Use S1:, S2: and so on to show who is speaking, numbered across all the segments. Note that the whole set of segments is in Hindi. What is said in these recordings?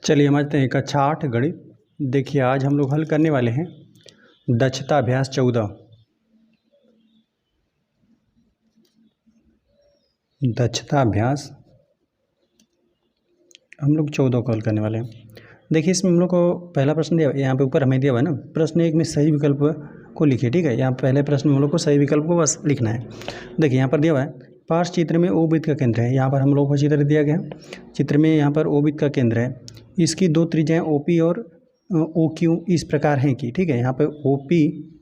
S1: चलिए समझते हैं कक्षा 8 गणित। देखिए आज हम लोग हल करने वाले हैं दक्षता अभ्यास 14। दक्षता अभ्यास हम लोग 14 को हल करने वाले हैं। देखिए इसमें हम लोग को पहला प्रश्न दिया, यहाँ पे ऊपर हमें दिया हुआ है ना, प्रश्न एक में सही विकल्प को लिखिए। ठीक है, यहाँ पहले प्रश्न में हम लोग को सही विकल्प को बस लिखना है। देखिए यहाँ पर दिया हुआ है पार्श चित्र में ओ वृत्त का केंद्र है। यहाँ पर हम लोग को चित्र दिया गया, चित्र में यहाँ पर ओ वृत्त का केंद्र है। इसकी दो त्रिज्याएं OP और OQ इस प्रकार हैं कि, ठीक है, यहाँ पे OP,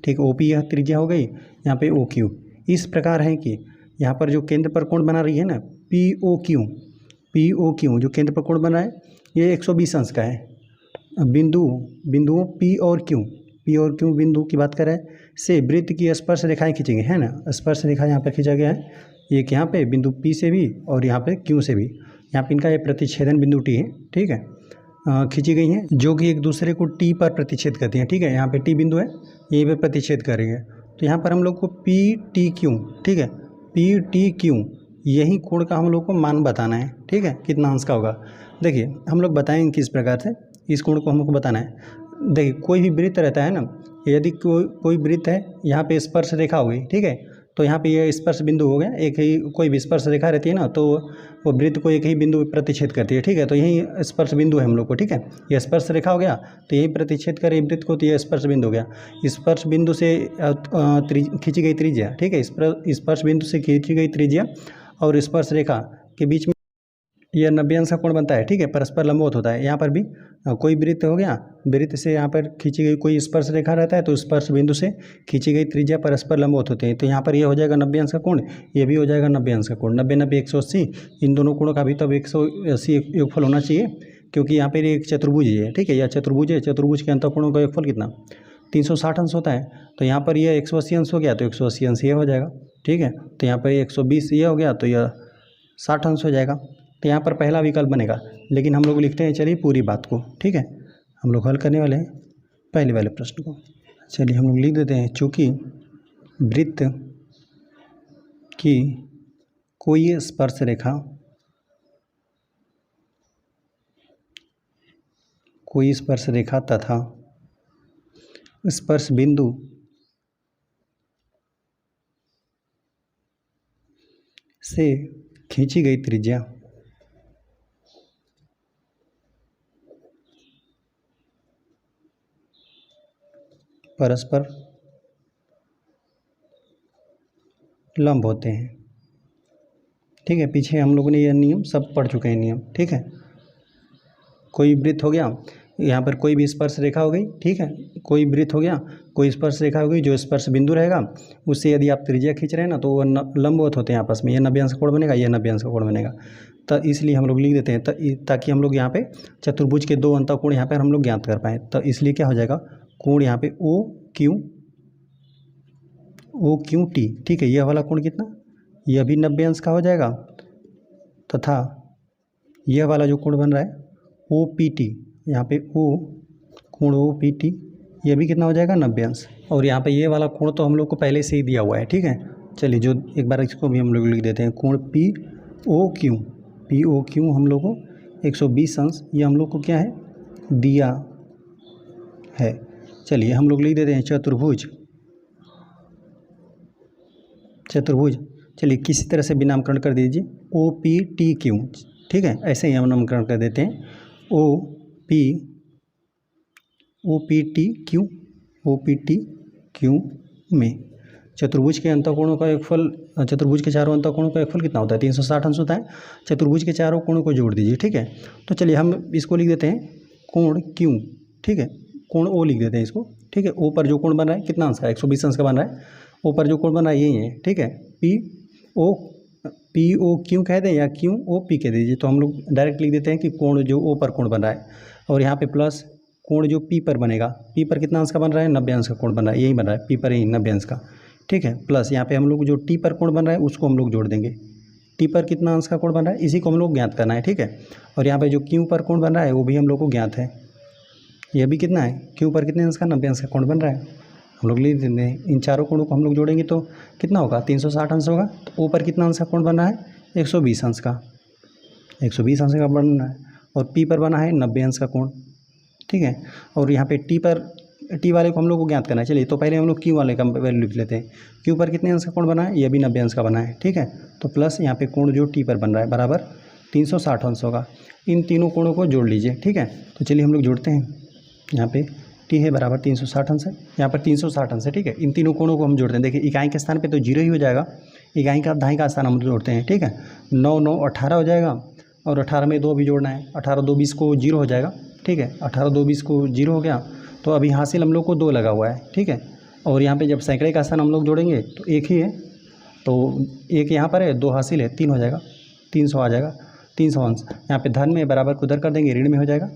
S1: ठीक, OP यह त्रिज्या हो गई, यहाँ पे OQ इस प्रकार है कि यहाँ पर जो केंद्र पर कोण बना रही है ना POQ जो केंद्र पर कोण बना है ये 120 अंश का है। बिंदुओं P और Q बिंदु की बात करें से वृत्त की स्पर्श रेखाएं खींची गई है ना, स्पर्श रेखा यहाँ पर खींचा गया है, एक यहाँ पे बिंदु P से भी और यहाँ पे Q से भी, यहाँ पे इनका ये प्रतिच्छेदन बिंदु T है, ठीक है, खींची गई हैं जो कि एक दूसरे को T पर प्रतिच्छेद करती हैं। ठीक है, यहाँ पे T बिंदु है, यहीं पे प्रतिच्छेद करेंगे तो यहाँ पर हम लोग को PTQ, ठीक है, PTQ यही कोण का हम लोग को मान बताना है। ठीक है, कितना अंश का होगा। देखिए हम लोग बताएंगे किस प्रकार से इस कोण को हमको बताना है। देखिए कोई भी वृत्त रहता है ना, यदि कोई वृत्त है, यहाँ पे स्पर्श रेखा हुई, ठीक है, तो यहाँ पे ये स्पर्श बिंदु हो गया, एक ही कोई भी स्पर्श रेखा रहती है ना तो वो वृत्त को एक ही बिंदु प्रतिच्छेद करती है। ठीक है, तो यही स्पर्श बिंदु है हम लोग को। ठीक है, ये स्पर्श रेखा हो गया तो यही प्रतिच्छेद करे वृत्त को, तो ये स्पर्श बिंदु हो गया। स्पर्श बिंदु से खींची गई त्रिज्या, ठीक है, स्पर्श बिंदु से खींची गई त्रिज्या और स्पर्श रेखा के बीच में यह 90 अंश का कोण बनता है। ठीक है, परस्पर लंबवत होता है। यहाँ पर भी कोई वृत्त हो गया, वृत्त से यहाँ पर खींची गई कोई स्पर्श रेखा रहता है तो स्पर्श बिंदु से खींची गई त्रिज्या परस्पर लंबवत होते हैं। तो यहाँ पर ये हो जाएगा 90 अंश का कोण, ये भी हो जाएगा 90 अंश का कोण। 90 90 180, इन दोनों कोणों का भी तब 180 योगफल होना चाहिए क्योंकि यहाँ पर एक चतुर्भुज है। ठीक है, यह चतुर्भुज है, चतुर्भुज के अंतःकोणों का योगफल कितना 360 अंश होता है। तो यहाँ पर यह 180 अंश हो गया तो 180 अंश ये हो जाएगा। ठीक है, तो यहाँ पर 120 ये हो गया तो यह 60 अंश हो जाएगा। तो यहाँ पर पहला विकल्प बनेगा, लेकिन हम लोग लिखते हैं चलिए पूरी बात को। ठीक है, हम लोग हल करने वाले हैं पहले वाले प्रश्न को। चलिए हम लोग लिख देते हैं, चूँकि वृत्त की कोई स्पर्श रेखा तथा स्पर्श बिंदु से खींची गई त्रिज्या परस्पर लंब होते हैं। ठीक है, पीछे हम लोगों ने यह नियम सब पढ़ चुके हैं नियम। ठीक है, कोई वृत्त हो गया, यहाँ पर कोई भी स्पर्श रेखा हो गई, ठीक है, कोई वृत्त हो गया, कोई स्पर्श रेखा हो गई, जो स्पर्श बिंदु रहेगा उससे यदि आप त्रिज्या खींच रहे हैं ना तो वो लंबवत होते हैं आपस में। यह 90 अंश का कोण बनेगा, यह 90 अंश का कोण बनेगा। तो इसलिए हम लोग लिख देते हैं ताकि हम लोग यहाँ पे चतुर्भुज के दो अंतःकोण यहाँ पर हम लोग ज्ञात कर पाएँ। तो इसलिए क्या हो जाएगा, कोण यहाँ पे OQT, ठीक है, यह वाला कोण कितना, यह भी 90 अंश का हो जाएगा तथा यह वाला जो कोण बन रहा है OPT, यहाँ पे कोण OPT यह भी कितना हो जाएगा 90 अंश। और यहाँ पे ये वाला कोण तो हम लोग को पहले से ही दिया हुआ है। ठीक है, चलिए जो एक बार इसको भी हम लोग लिख देते हैं, कोण POQ हम लोग को 120 अंश, ये हम लोग को क्या है दिया है। चलिए हम लोग लिख देते हैं चतुर्भुज। चलिए किसी तरह से भी नामकरण कर दीजिए OPTQ। ठीक है, ऐसे ही हम नामकरण कर देते हैं OPTQ में चतुर्भुज के अंतःकोणों का योगफल, चतुर्भुज के चारों अंतःकोणों का योगफल कितना होता है 360 अंश होता है। चतुर्भुज के चारों कोणों को जोड़ दीजिए। ठीक है, तो चलिए हम इसको लिख देते हैं कोण Q। ठीक है, कोण O लिख देते हैं इसको। ठीक है, O पर जो कोण बन रहा है कितना अंश का 120 अंश का बन रहा है। O पर जो कोण बन रहा है यही है। ठीक है, POQ कह दें या QOP कह दीजिए, तो हम लोग डायरेक्ट लिख देते हैं कि कोण जो O पर कोण बन रहा है और यहाँ पे प्लस कोण जो P पर बनेगा, P पर कितना अंश का बन रहा है 90 अंश का कोण बन रहा है, यही बन रहा है P पर ही 90 अंश का। ठीक है, प्लस यहाँ पे हम लोग जो T पर कोण बन रहा है उसको हम लोग जोड़ देंगे, T पर कितना अंश का कोण बन रहा है इसी को हम लोग ज्ञात करना है। ठीक है, और यहाँ पे जो Q पर कोण बन रहा है वो भी हम लोग को ज्ञात है, यह भी कितना है Q पर कितने अंश का 90 अंश का कोण बन रहा है। हम लोग लिख देते हैं, इन चारों कोणों को हम लोग जोड़ेंगे तो कितना होगा 360 अंश होगा। तो O पर कितना अंश का कोण बना है 120 अंश का, 120 अंश का बन रहा है। और पी पर बना है 90 अंश का कोण, ठीक है। और यहाँ पे टी वाले को हम लोग को ज्ञात करना है। चलिए तो पहले हम लोग क्यू वाले का वैल्यू लिख लेते हैं। क्यू पर कितने अंश का कोण बना है, ये भी 90 अंश का बना है, ठीक है। तो प्लस यहाँ पे कोण जो टी पर बन रहा है बराबर 360 अंश होगा। इन तीनों कोणों को जोड़ लीजिए, ठीक है। तो चलिए हम लोग जोड़ते हैं। यहाँ पे टी है बराबर 360 अंश है, यहाँ पर 360 अंश है, ठीक है। इन तीनों कोणों को हम जोड़ते हैं। देखिए इकाई के स्थान पे तो 0 ही हो जाएगा, इकाई का दाई का स्थान हम जोड़ते हैं, ठीक है। 9 9 18 हो जाएगा, और 18 में 2 भी जोड़ना है। 18 2 20 को 0 हो जाएगा, ठीक है। 18 2 20 को 0 हो गया, तो अभी हासिल हम लोग को 2 लगा हुआ है, ठीक है। और यहाँ पे जब सैकड़े का स्थान हम लोग जोड़ेंगे तो 1 ही है, तो 1 यहाँ पर है, 2 हासिल है, 3 हो जाएगा, 300 आ जाएगा, 300 अंश। यहाँ पे धन में बराबर को उधर कर देंगे, ऋण में हो जाएगा,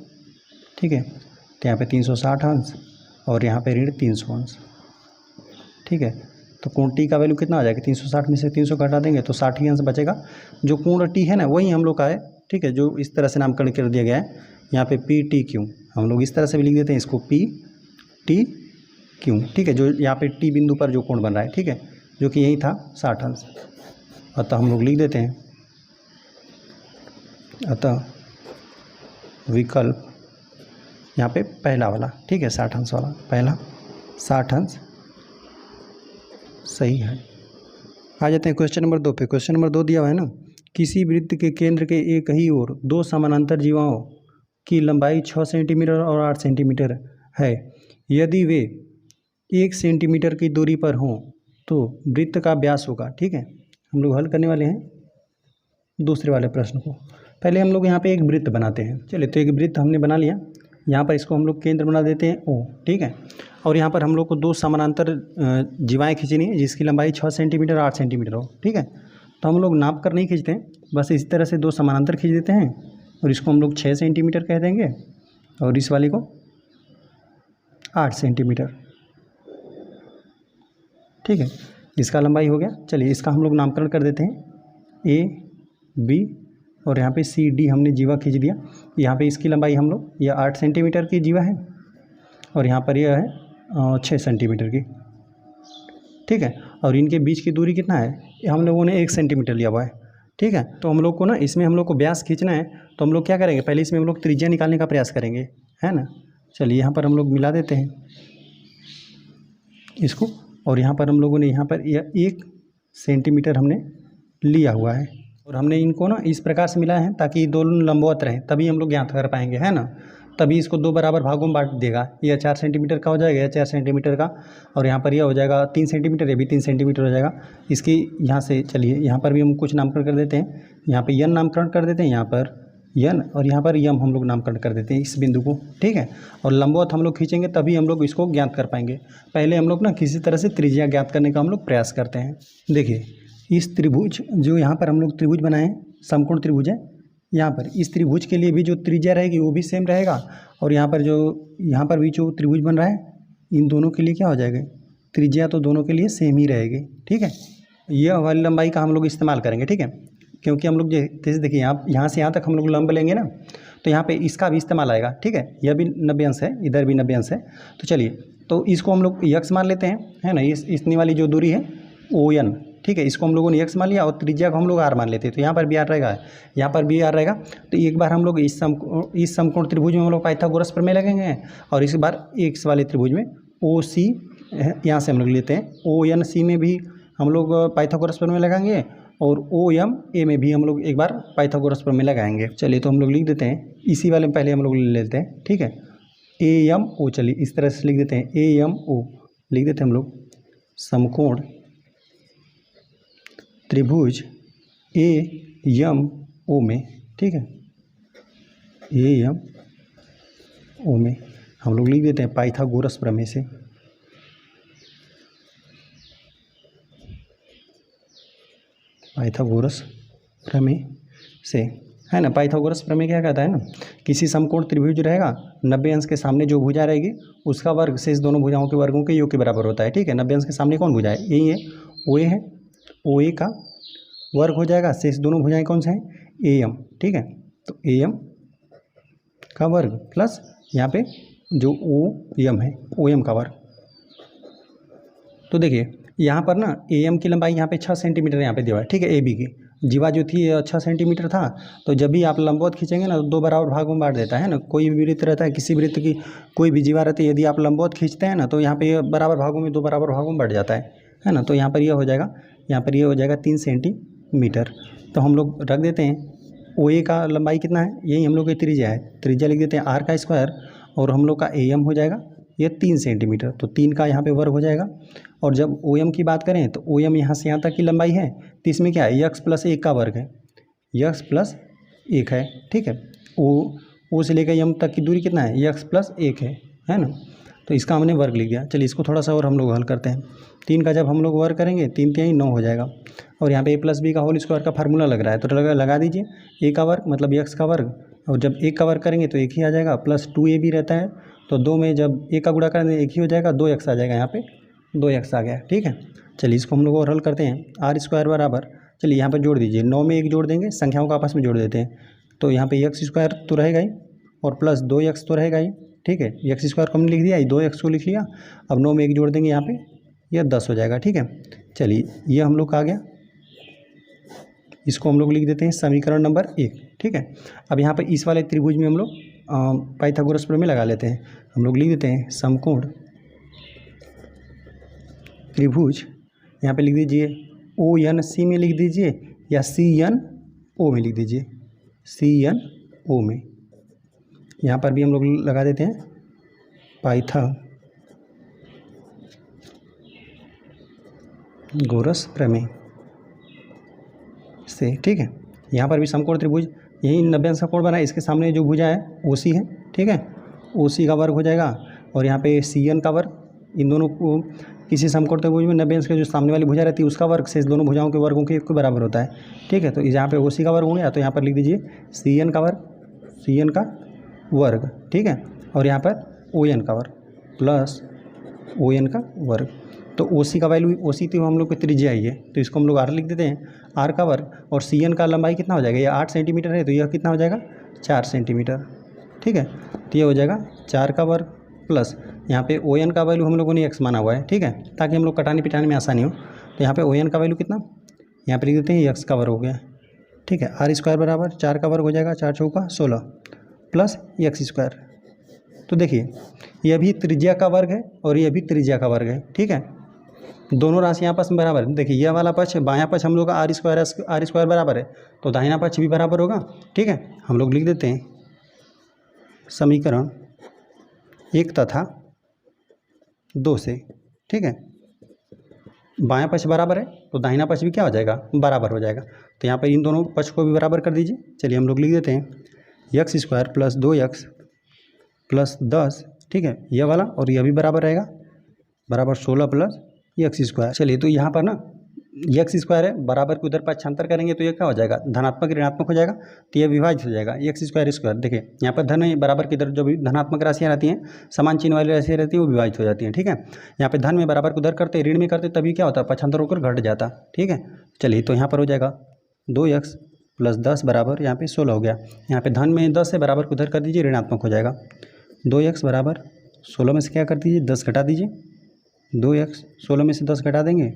S1: ठीक है। तो यहाँ पे 360 अंश और यहाँ पे ऋण 300 अंश, ठीक है। तो कोण टी का वैल्यू कितना आ जाएगा, 360 में से 300 घटा देंगे तो 60 ही अंश बचेगा। जो कोण टी है ना वही हम लोग का है, ठीक है, जो इस तरह से नामकरण कर दिया गया है। यहाँ पे पी टी क्यू हम लोग इस तरह से भी लिख देते हैं इसको, पी टी क्यू, ठीक है। जो यहाँ पे टी बिंदु पर जो कोण बन रहा है, ठीक है, जो कि यही था 60 अंश। अतः हम लोग लिख देते हैं, अतः विकल्प यहाँ पे पहला वाला, ठीक है, 60 अंश वाला, पहला 60 अंश सही है। आ जाते हैं क्वेश्चन नंबर 2 पे। क्वेश्चन नंबर 2 दिया हुआ है ना, किसी वृत्त के केंद्र के एक ही ओर 2 समानांतर जीवाओं की लंबाई 6 सेंटीमीटर और 8 सेंटीमीटर है। यदि वे 1 सेंटीमीटर की दूरी पर हों तो वृत्त का व्यास होगा, ठीक है। हम लोग हल करने वाले हैं दूसरे वाले प्रश्न को। पहले हम लोग यहाँ पे एक वृत्त बनाते हैं। चलिए तो एक वृत्त हमने बना लिया, यहाँ पर इसको हम लोग केंद्र बना देते हैं ओ, ठीक है। और यहाँ पर हम लोग को 2 समानांतर जीवाएँ खींचनी है जिसकी लंबाई 6 सेंटीमीटर 8 सेंटीमीटर हो, ठीक है। तो हम लोग नाप कर नहीं खींचते हैं, बस इस तरह से 2 समानांतर खींच देते हैं और इसको हम लोग 6 सेंटीमीटर कह देंगे और इस वाले को 8 सेंटीमीटर, ठीक है। इसका लंबाई हो गया। चलिए इसका हम लोग नामकरण कर देते हैं ए बी, और यहाँ पे सी डी हमने जीवा खींच दिया। यहाँ पे इसकी लंबाई हम लोग, यह 8 सेंटीमीटर की जीवा है और यहाँ पर यह है 6 सेंटीमीटर की, ठीक है। और इनके बीच की दूरी कितना है, हम लोगों ने 1 सेंटीमीटर लिया हुआ है, ठीक है। तो हम लोग को ना इसमें हम लोग को व्यास खींचना है, तो हम लोग क्या करेंगे, पहले इसमें हम लोग त्रिज्या निकालने का प्रयास करेंगे, है ना। चलिए यहाँ पर हम लोग मिला देते हैं इसको, और यहाँ पर हम लोगों ने यहाँ पर 1 सेंटीमीटर हमने लिया हुआ है और हमने इनको ना इस प्रकार से मिला है ताकि दोनों लंबवत रहें, तभी हम लोग ज्ञात कर पाएंगे, है ना। तभी इसको 2 बराबर भागों में बांट देगा। यह 4 सेंटीमीटर का हो जाएगा, यह 4 सेंटीमीटर का, और यहाँ पर यह हो जाएगा 3 सेंटीमीटर, ये भी 3 सेंटीमीटर हो जाएगा। इसकी यहाँ से चलिए यहाँ पर भी हम कुछ नामकरण कर देते हैं। यहाँ पे यन नामकरण कर देते हैं, यहाँ पर यन, और यहाँ पर यम हम लोग नामकरण कर देते हैं इस बिंदु को, ठीक है। और लंबवत हम लोग खींचेंगे तभी हम लोग इसको ज्ञात कर पाएंगे। पहले हम लोग ना किसी तरह से त्रिज्या ज्ञात करने का हम लोग प्रयास करते हैं। देखिए इस त्रिभुज, जो यहाँ पर हम लोग त्रिभुज बनाए, समकोण त्रिभुज है, यहाँ पर इस त्रिभुज के लिए भी जो त्रिज्या रहेगी वो भी सेम रहेगा, और यहाँ पर भी जो त्रिभुज बन रहा है इन दोनों के लिए क्या हो जाएगा, त्रिज्या तो दोनों के लिए सेम ही रहेगी, ठीक है। यह वाली लंबाई का हम लोग इस्तेमाल करेंगे, ठीक है, क्योंकि हम लोग जैसे देखिए यहाँ से यहाँ तक हम लोग लंब लेंगे ना, तो यहाँ पे इसका भी इस्तेमाल आएगा, ठीक है। यह भी 90 अंश है, इधर भी 90 अंश है। तो चलिए तो इसको हम लोग यक्स मान लेते हैं, है ना। इतनी वाली जो दूरी है ओ एन, ठीक है, इसको हम लोगों ने यक्स मान लिया और त्रिज्या को हम लोग आर मान लेते हैं। तो यहाँ पर भी आर रहेगा, यहाँ पर भी आर रहेगा। तो एक बार हम लोग इस समकोण त्रिभुज में हम लोग पाइथागोरस प्रमेय लगेंगे, और इस बार एक्स वाले त्रिभुज में ओ सी, यहाँ से हम लोग लेते हैं ओ एन सी में भी हम लोग पाइथागोरस प्रमेय लगाएंगे, और ओ एम ए में भी हम लोग एक बार पाइथागोरस प्रमेय लगाएंगे। चलिए तो हम लोग लिख देते हैं इसी वाले में पहले हम लोग ले लेते हैं, ठीक है। ए एम ओ, चलिए इस तरह से लिख देते हैं, ए एम ओ लिख देते हैं हम लोग, समकोण त्रिभुज ए एम ओ में, ठीक है, ए एम ओ में हम लोग लिख देते हैं पाइथागोरस प्रमेय से। पाइथागोरस प्रमेय से, है ना। पाइथागोरस प्रमेय क्या कहता है ना, किसी समकोण त्रिभुज रहेगा, 90 अंश के सामने जो भुजा रहेगी उसका वर्ग शेष दोनों भुजाओं के वर्गों के योग के बराबर होता है, ठीक है। 90 अंश के सामने कौन भुजा है, यही है, ओ ए है, ओ ए का वर्ग हो जाएगा, शेष दोनों भुजाएं कौन से हैं, ए एम, ठीक है। तो ए एम का वर्ग प्लस यहाँ पे जो ओ एम है, ओ एम का वर्ग। तो देखिए यहाँ पर ना ए एम की लंबाई यहाँ पे 6 सेंटीमीटर यहाँ पे दिया हुआ है, ठीक है, ए बी की, जीवा जो थी 6 सेंटीमीटर था, तो जब भी आप लंबवत खींचेंगे ना तो 2 बराबर भागों में बांट देता है ना। कोई भी वृत्त रहता है, किसी वृत्त की कोई भी जीवा रहती है, यदि आप लंबवत खींचते हैं ना तो यहाँ पे ये बराबर भागों में 2 बराबर भागों में बढ़ जाता है ना। तो यहाँ पर ये हो जाएगा, यहाँ पर ये हो जाएगा 3 सेंटीमीटर। तो हम लोग रख देते हैं ओ ए का लंबाई कितना है, यही हम लोग की त्रिज्या है, त्रिज्या लिख देते हैं आर का स्क्वायर, और हम लोग का ए एम हो जाएगा ये 3 सेंटीमीटर, तो 3 का यहाँ पे वर्ग हो जाएगा। और जब ओ एम की बात करें तो ओ एम यहाँ से यहाँ तक की लंबाई है, तो इसमें क्या है, यक्स प्लस 1 का वर्ग है, यक्स प्लस 1 है, ठीक है। ओ से लेकर एम तक की दूरी कितना है, यक्स प्लस 1 है ना। तो इसका हमने वर्ग लिख दिया। चलिए इसको थोड़ा सा और हम लोग हल करते हैं। 3 का जब हम लोग वर्ग करेंगे 3 3 9 हो जाएगा, और यहाँ पे ए प्लस बी का होल स्क्वायर का फार्मूला लग रहा है, तो लगा दीजिए। ए का वर्ग मतलब एक्स का वर्ग, और जब 1 का वर्ग करेंगे तो 1 ही आ जाएगा, प्लस 2a भी रहता है, तो 2 में जब 1 का गुणा करेंगे 1 ही हो जाएगा, 2x आ जाएगा, यहाँ पे 2x आ गया, ठीक है। चलिए इसको हम लोग और हल करते हैं। आर स्क्वायर बराबर, चलिए यहाँ पर जोड़ दीजिए, 9 में 1 जोड़ देंगे, संख्याओं को आपस में जोड़ देते हैं, तो यहाँ पे एक्स स्क्वायर तो रहेगा ही, और प्लस 2x तो रहेगा ही, ठीक है। एक्स स्क्वायर को हमने लिख दिया, 2x को लिख लिया, अब 9 में 1 जोड़ देंगे, यहाँ पे यह 10 हो जाएगा, ठीक है। चलिए ये हम लोग का आ गया, इसको हम लोग लिख देते हैं समीकरण नंबर 1, ठीक है। अब यहाँ पर इस वाले त्रिभुज में हम लोग पाइथागोरस प्रमेय लगा लेते हैं। हम लोग लिख देते हैं समकोण त्रिभुज, यहाँ पे लिख दीजिए ओ एन सी में लिख दीजिए, या सी एन ओ में लिख दीजिए, सी एन ओ में। यहाँ पर भी हम लोग लगा देते हैं पाइथागोरस प्रमेय से, ठीक है। यहाँ पर भी समकोण त्रिभुज, यही 90 अंश का कोण बना है, इसके सामने जो भुजा है ओसी है, ठीक है, ओसी का वर्ग हो जाएगा, और यहाँ पे सी एन का वर्ग, इन दोनों को किसी समकोण त्रिभुज में 90 अंश के जो सामने वाली भुजा रहती है उसका वर्ग से दोनों भुजाओं के वर्गों के बराबर होता है, ठीक है। तो यहाँ पे ओसी का वर्ग हो गया, तो यहाँ पर लिख दीजिए सी एन का वर्ग, सी एन का वर्ग, ठीक है, और यहाँ पर ओ एन का वर्ग प्लस ओ एन का वर्ग। तो ओ सी का वैल्यू, ओ सी तो हम लोग की त्रिज्या आई है, तो इसको हम लोग आर लिख देते हैं, आर का वर्ग, और सी एन का लंबाई कितना हो जाएगा, ये 8 सेंटीमीटर है, तो यह कितना हो जाएगा 4 सेंटीमीटर, ठीक है। तो ये हो जाएगा 4 का वर्ग प्लस यहाँ पे ओ एन का वैल्यू हम लोगों ने एक्स माना हुआ है, ठीक है, ताकि हम लोग कटाने पिटाने में आसानी हो। तो यहाँ पे ओ एन का वैल्यू कितना, यहाँ पे लिख देते हैं एक्स का वर्ग हो गया, ठीक है। आर स्क्वायर बराबर 4 का वर्ग हो जाएगा, 4 चौका 16 प्लस एक्स स्क्वायर। तो देखिए यह भी त्रिज्या का वर्ग है और यह भी त्रिज्या का वर्ग है, ठीक है, दोनों राशि आपस में बराबर है। देखिए यह वाला पक्ष, बायां पक्ष हम लोग का आर स्क्वायर बराबर है, तो दाहिना पक्ष भी बराबर होगा, ठीक है। हम लोग लिख देते हैं समीकरण 1 तथा 2 से, ठीक है। बायां पक्ष बराबर है तो दाहिना पक्ष भी क्या हो जाएगा, बराबर हो जाएगा। तो यहाँ पर इन दोनों पक्ष को भी बराबर कर दीजिए। चलिए हम लोग लिख देते हैं x square plus 2x plus 10, ठीक है, यह वाला, और यह भी बराबर रहेगा, बराबर 16 प्लस एक्स स्क्वायर। चलिए तो यहाँ पर ना एक्स स्क्वायर है, बराबर के उधर पक्षांतर करेंगे तो ये क्या हो जाएगा, धनात्मक ऋणात्मक हो जाएगा, तो यह विभाजित हो जाएगा एक्स स्क्वायर स्क्वायर। देखिए यहाँ पर धन है, बराबर की इधर जो भी धनात्मक राशियाँ रहती हैं, समान चिन्ह वाली राशियाँ रहती हैं, वो विभाजित हो जाती हैं, ठीक है। यहाँ पे धन में बराबर को उधर करते, ऋण में करते, तभी क्या होता है, पक्षांतर होकर घट जाता, ठीक है। चलिए तो यहाँ पर हो जाएगा 2x प्लस 10 बराबर यहाँ पे 16 हो गया। यहाँ पे धन में 10 है, बराबर को उधर कर दीजिए, ऋणात्मक हो जाएगा। 2x बराबर 16 में से क्या कर दीजिए, 10 घटा दीजिए, 2x 16 में से 10 घटा देंगे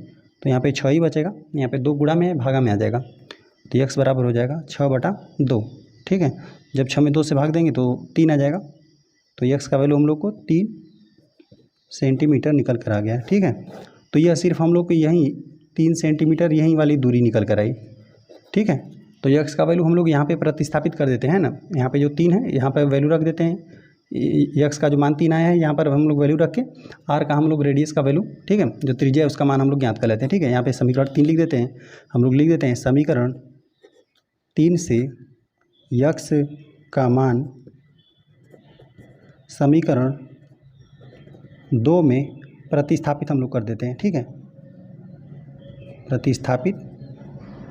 S1: तो यहाँ पे 6 ही बचेगा, यहाँ पे 2 गुणा में भागा में आ जाएगा, तो x बराबर हो जाएगा 6/2, ठीक है। जब 6 में 2 से भाग देंगे तो 3 आ जाएगा, तो x का वैल्यू हम लोग को 3 सेंटीमीटर निकल कर आ गया, ठीक है। तो यह सिर्फ हम लोग को यहीं 3 सेंटीमीटर यहीं वाली दूरी निकल कर आई, ठीक है। तो x का वैल्यू हम लोग यहाँ पे प्रतिस्थापित कर देते हैं ना, यहाँ पे जो 3 है यहाँ पर वैल्यू रख देते हैं, x का जो मान 3 आया है यहाँ पर हम लोग वैल्यू रख के r का हम लोग रेडियस का वैल्यू, ठीक है, जो त्रिज्या है उसका मान हम लोग ज्ञात कर लेते हैं, ठीक है। यहाँ पे समीकरण 3 लिख देते हैं, हम लोग लिख देते हैं समीकरण 3 से x का मान समीकरण 2 में प्रतिस्थापित हम लोग कर देते हैं, ठीक है, प्रतिस्थापित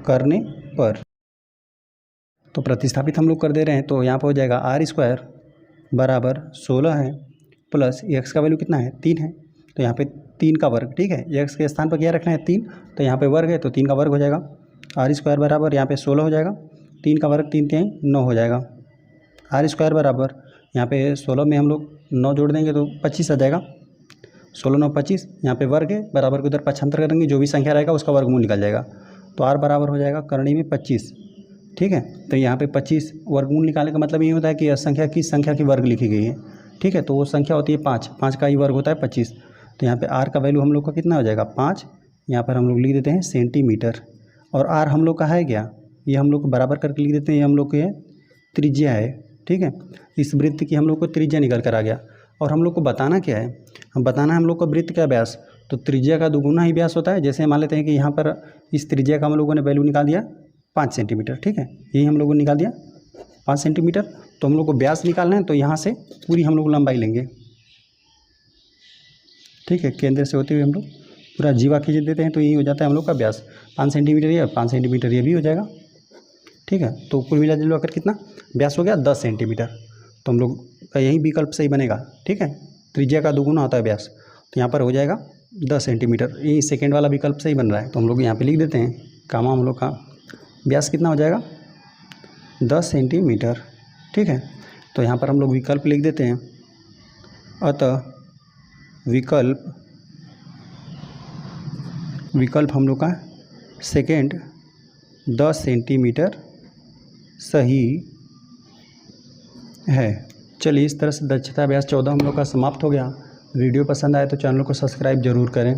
S1: करने पर। तो प्रतिस्थापित हम लोग कर दे रहे हैं, तो यहाँ पर हो जाएगा आर स्क्वायर बराबर 16 है प्लस एक्स का वैल्यू कितना है, 3 है, तो यहाँ पे 3 का वर्ग, ठीक है, एक्स के स्थान पर क्या रखना है 3, तो यहाँ पे वर्ग है तो 3 का वर्ग हो जाएगा। आर स्क्वायर बराबर यहाँ पे 16 हो जाएगा, 3 का वर्ग 3 3 9 हो जाएगा। आर स्क्वायर बराबर यहाँ पे 16 में हम लोग 9 जोड़ देंगे तो 25 आ जाएगा, 16 9 25, यहाँ पे वर्ग है, बराबर के उधर पक्षांतर करेंगे, जो भी संख्या रहेगा उसका वर्गमूल निकल जाएगा, तो r बराबर हो जाएगा करणी में 25, ठीक है। तो यहाँ पे 25 वर्गमूल निकालने का मतलब ये होता है कि यह संख्या किस संख्या की वर्ग लिखी गई है, ठीक है। तो वो संख्या होती है 5, 5 का ही वर्ग होता है 25। तो यहाँ पे r का वैल्यू हम लोग का कितना हो जाएगा 5, यहाँ पर हम लोग लिख देते हैं सेंटीमीटर। और r हम लोग का है क्या, ये हम लोग बराबर करके लिख देते हैं, ये हम लोग के त्रिज्या है, ठीक है। इस वृत्त की हम लोग को त्रिज्या निकल कर आ गया। और हम लोग को बताना क्या है, हम बताना है हम लोग को वृत्त का व्यास। तो त्रिज्या का दुगुना ही व्यास होता है। जैसे मान लेते हैं कि यहाँ पर इस त्रिज्या का हम लोगों ने वैल्यू निकाल दिया 5 सेंटीमीटर, ठीक है। यही हम लोगों ने निकाल दिया 5 सेंटीमीटर। तो हम लोग को व्यास निकालना है, तो यहाँ से पूरी हम लोग लंबाई लेंगे, ठीक है। केंद्र से होते हुए हम लोग पूरा जीवा खींच देते हैं, तो यही हो जाता है हम लोग का व्यास 5 सेंटीमीटर। ये 5 सेंटीमीटर ये भी हो जाएगा, ठीक है। तो कुल मिला जुला कर कितना व्यास हो गया 10 सेंटीमीटर। तो हम लोग का यही विकल्प सही बनेगा, ठीक है। त्रिज्या का दुगुना होता है व्यास, तो यहाँ पर हो जाएगा 10 सेंटीमीटर। यही सेकेंड वाला विकल्प सही बन रहा है। तो हम लोग यहाँ पे लिख देते हैं कामा हम लोग का व्यास कितना हो जाएगा 10 सेंटीमीटर, ठीक है। तो यहाँ पर हम लोग विकल्प लिख देते हैं, अतः विकल्प हम लोग का सेकेंड 10 सेंटीमीटर सही है। चलिए, इस तरह से दक्षता अभ्यास 14 हम लोग का समाप्त हो गया। वीडियो पसंद आए तो चैनल को सब्सक्राइब जरूर करें।